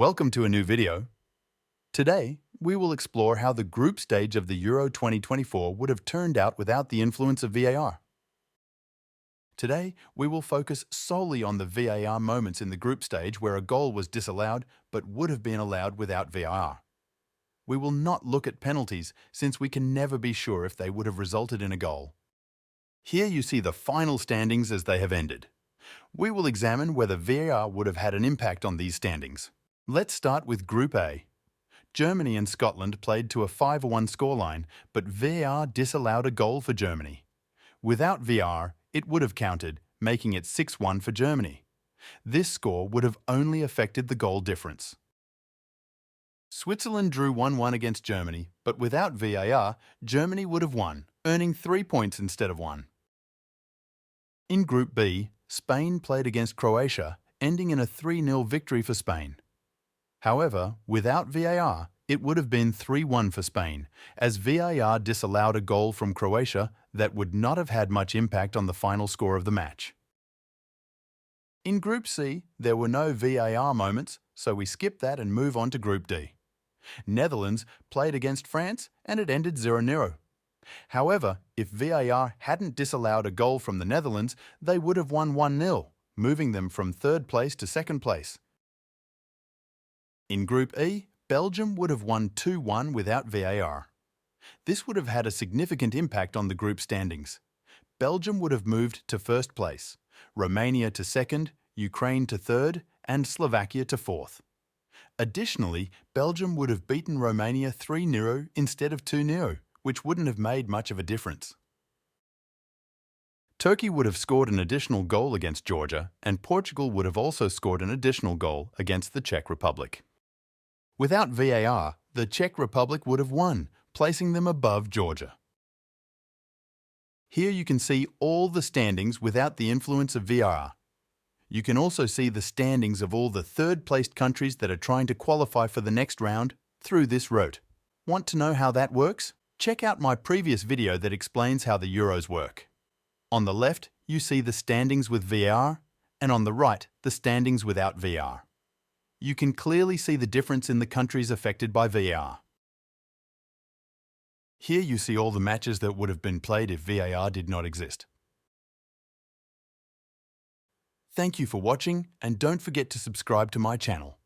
Welcome to a new video. Today, we will explore how the group stage of the Euro 2024 would have turned out without the influence of VAR. Today, we will focus solely on the VAR moments in the group stage where a goal was disallowed but would have been allowed without VAR. We will not look at penalties since we can never be sure if they would have resulted in a goal. Here you see the final standings as they have ended. We will examine whether VAR would have had an impact on these standings. Let's start with Group A. Germany and Scotland played to a 5-1 scoreline, but VAR disallowed a goal for Germany. Without VAR, it would have counted, making it 6-1 for Germany. This score would have only affected the goal difference. Switzerland drew 1-1 against Germany, but without VAR, Germany would have won, earning 3 points instead of 1. In Group B, Spain played against Croatia, ending in a 3-0 victory for Spain. However, without VAR, it would have been 3-1 for Spain, as VAR disallowed a goal from Croatia that would not have had much impact on the final score of the match. In Group C, there were no VAR moments, so we skip that and move on to Group D. Netherlands played against France and it ended 0-0. However, if VAR hadn't disallowed a goal from the Netherlands, they would have won 1-0, moving them from third place to second place. In Group E, Belgium would have won 2-1 without VAR. This would have had a significant impact on the group standings. Belgium would have moved to first place, Romania to second, Ukraine to third, and Slovakia to fourth. Additionally, Belgium would have beaten Romania 3-0 instead of 2-0, which wouldn't have made much of a difference. Turkey would have scored an additional goal against Georgia, and Portugal would have also scored an additional goal against the Czech Republic. Without VAR, the Czech Republic would have won, placing them above Georgia. Here you can see all the standings without the influence of VAR. You can also see the standings of all the third-placed countries that are trying to qualify for the next round through this route. Want to know how that works? Check out my previous video that explains how the Euros work. On the left, you see the standings with VAR, and on the right, the standings without VAR. You can clearly see the difference in the countries affected by VAR. Here you see all the matches that would have been played if VAR did not exist. Thank you for watching, and don't forget to subscribe to my channel.